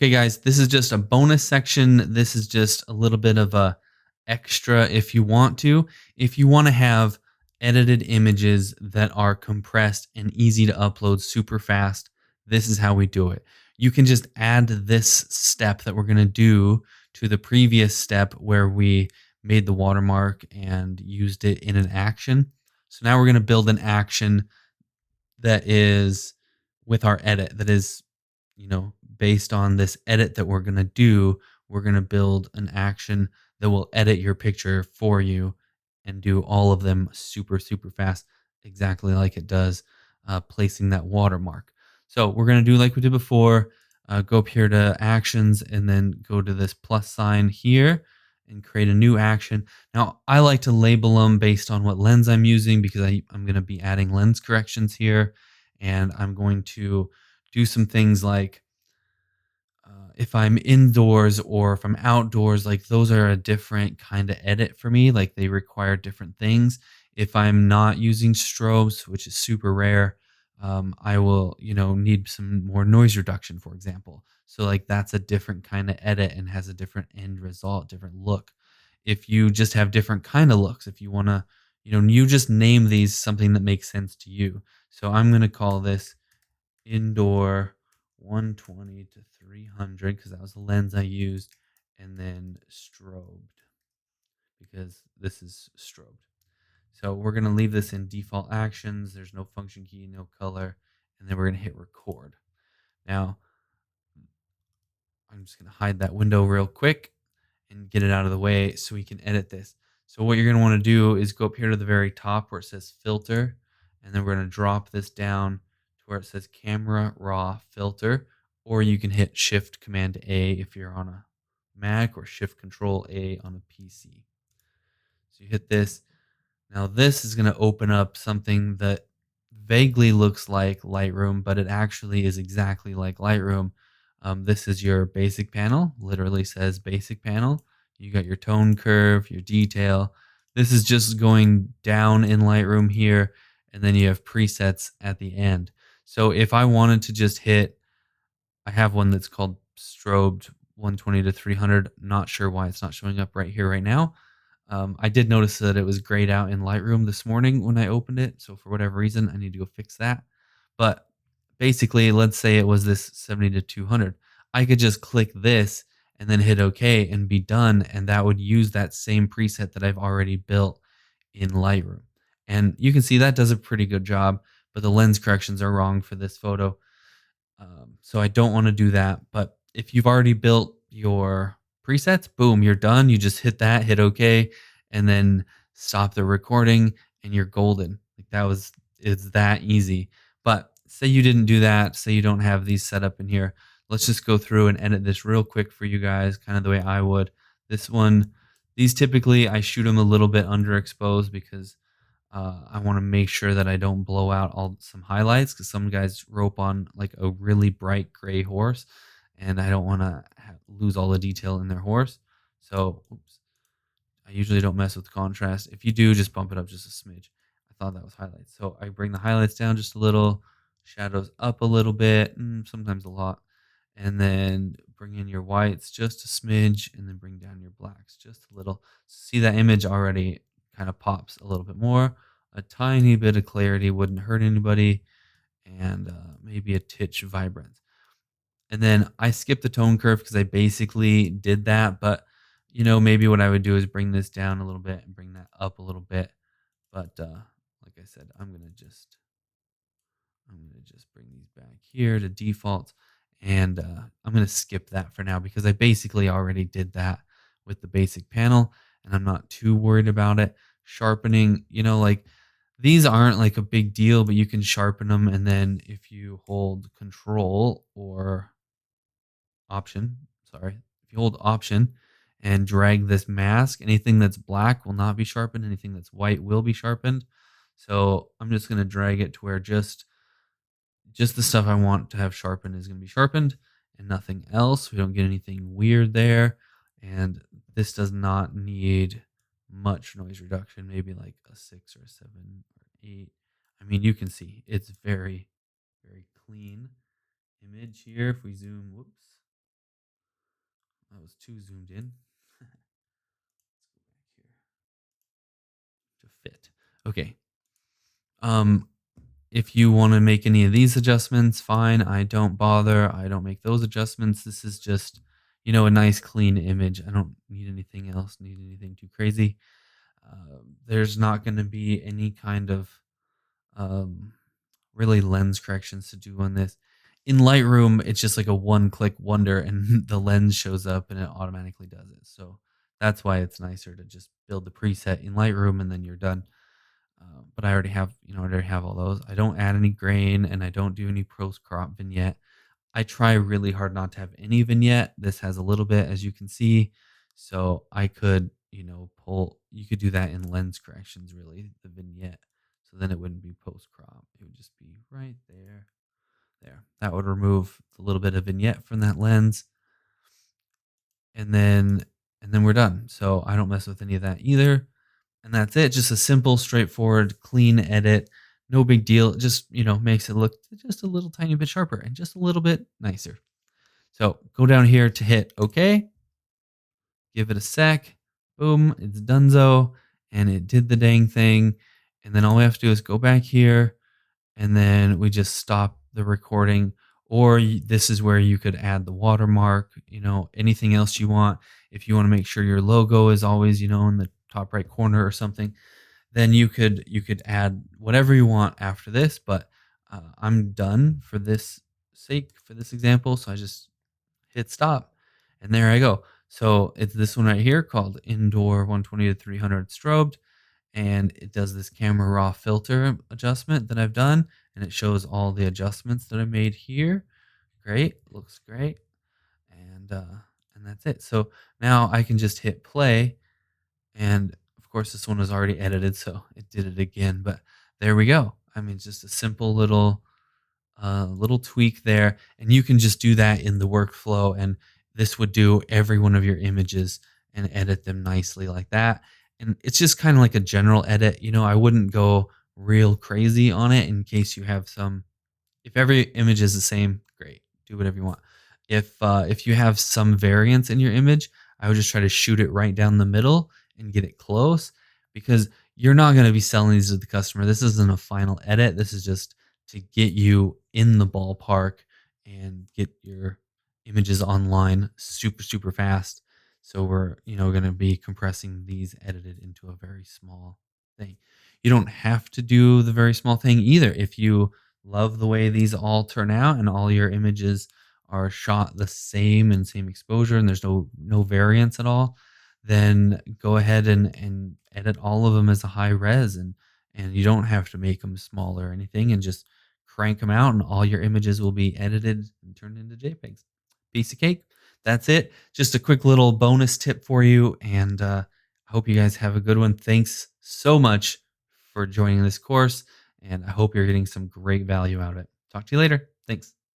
Okay, guys, this is just a bonus section. This is just a little bit of a extra if you want to. If you want to have edited images that are compressed and easy to upload super fast, this is how we do it. You can just add this step that we're going to do to the previous step where we made the watermark and used it in an action. So now we're going to build an action that is with our edit that is, based on this edit that we're going to do, we're going to build an action that will edit your picture for you and do all of them super, super fast, exactly like it does placing that watermark. So we're going to do like we did before. Go up here to actions and then go to this plus sign here and create a new action. Now, I like to label them based on what lens I'm using because I'm going to be adding lens corrections here. And I'm going to do some things like if I'm indoors or if I'm outdoors, like those are a different kind of edit for me. Like they require different things. If I'm not using strobes, which is super rare, I will, need some more noise reduction, for example. So like that's a different kind of edit and has a different end result, different look. If you just have different kind of looks, if you want to, you just name these something that makes sense to you. So I'm going to call this indoor 120 to 300 because that was the lens I used, and then strobed because this is strobed. So we're going to leave this in default actions. There's no function key, no color, and then we're going to hit record. Now, I'm just going to hide that window real quick and get it out of the way so we can edit this. So what you're going to want to do is go up here to the very top where it says filter, and then we're going to drop this down to where it says camera raw filter, or you can hit shift command A if you're on a Mac or shift control A on a PC. So you hit this. Now this is going to open up something that vaguely looks like Lightroom, but it actually is exactly like Lightroom. This is your basic panel, literally says basic panel. You got your tone curve, your detail. This is just going down in Lightroom here, and then you have presets at the end. So if I wanted to just hit, I have one that's called strobed 120 to 300. Not sure why it's not showing up right here right now. I did notice that it was grayed out in Lightroom this morning when I opened it. So for whatever reason, I need to go fix that. But basically, let's say it was this 70 to 200. I could just click this and then hit OK and be done. And that would use that same preset that I've already built in Lightroom. And you can see that does a pretty good job, but the lens corrections are wrong for this photo. So I don't want to do that. But if you've already built your presets, boom, you're done. You just hit that, hit OK, and then stop the recording, and you're golden. Like it's that easy. But say you didn't do that. Say you don't have these set up in here. Let's just go through and edit this real quick for you guys, kind of the way I would. This one, these typically I shoot them a little bit underexposed because I want to make sure that I don't blow out all some highlights because some guys rope on like a really bright gray horse, and I don't want to lose all the detail in their horse. So, oops, I usually don't mess with contrast. If you do, just bump it up just a smidge. I thought that was highlights, so I bring the highlights down just a little, shadows up a little bit, sometimes a lot, and then bring in your whites just a smidge, and then bring down your blacks just a little. See that image already kind of pops a little bit more. A tiny bit of clarity wouldn't hurt anybody, and maybe a titch vibrance. And then I skipped the tone curve because I basically did that. But maybe what I would do is bring this down a little bit and bring that up a little bit. But like I said, I'm gonna just bring these back here to default, and I'm gonna skip that for now because I basically already did that with the basic panel, and I'm not too worried about it. Sharpening, like these aren't like a big deal, but you can sharpen them, and then if you hold Control or Option, sorry, if you hold Option and drag this mask, anything that's black will not be sharpened, anything that's white will be sharpened. So I'm just gonna drag it to where just the stuff I want to have sharpened is going to be sharpened and nothing else. We don't get anything weird there. And this does not need much noise reduction, maybe like a 6 or a 7 or 8. I mean, you can see it's very, very clean image here. If we zoom, whoops. That was too zoomed in. Let's go back here to fit. Okay. Um, if you want to make any of these adjustments, fine. I don't bother. I don't make those adjustments. This is just, a nice clean image. I don't need anything else, need anything too crazy. There's not going to be any kind of um, really lens corrections to do on this. In Lightroom, it's just like a one-click wonder, and the lens shows up and it automatically does it. So that's why it's nicer to just build the preset in Lightroom and then you're done. But I already have, I already have all those. I don't add any grain and I don't do any post crop vignette. I try really hard not to have any vignette. This has a little bit, as you can see. So I could, you could do that in lens corrections, really, the vignette. So then it wouldn't be post crop. It would just be right there. There. That would remove a little bit of vignette from that lens. And then we're done. So I don't mess with any of that either. And that's it. Just a simple, straightforward, clean edit. No big deal. It just, makes it look just a little tiny bit sharper and just a little bit nicer. So go down here to hit OK. Give it a sec. Boom. It's donezo. And it did the dang thing. And then all we have to do is go back here. And then we just stop the recording. Or this is where you could add the watermark, anything else you want. If you want to make sure your logo is always, in the top right corner or something, then you could add whatever you want after this. But I'm done for this sake, for this example. So I just hit stop and there I go. So it's this one right here called Indoor 120 to 300 strobed. And it does this camera raw filter adjustment that I've done. And it shows all the adjustments that I made here. Great. Looks great. And that's it. So now I can just hit play. And of course, this one was already edited, so it did it again. But there we go. I mean, just a simple little tweak there, and you can just do that in the workflow. And this would do every one of your images and edit them nicely like that. And it's just kind of like a general edit. I wouldn't go real crazy on it in case you have some. If every image is the same, great. Do whatever you want. If you have some variance in your image, I would just try to shoot it right down the middle and get it close, because you're not going to be selling these to the customer. This isn't a final edit. This is just to get you in the ballpark and get your images online super, super fast. So we're, going to be compressing these edited into a very small thing. You don't have to do the very small thing either. If you love the way these all turn out and all your images are shot the same and same exposure and there's no variance at all, then go ahead and edit all of them as a high res, and you don't have to make them small or anything, and just crank them out and all your images will be edited and turned into JPEGs. Piece of cake. That's it. Just a quick little bonus tip for you, and I hope you guys have a good one. Thanks so much for joining this course, and I hope you're getting some great value out of it. Talk to you later. Thanks.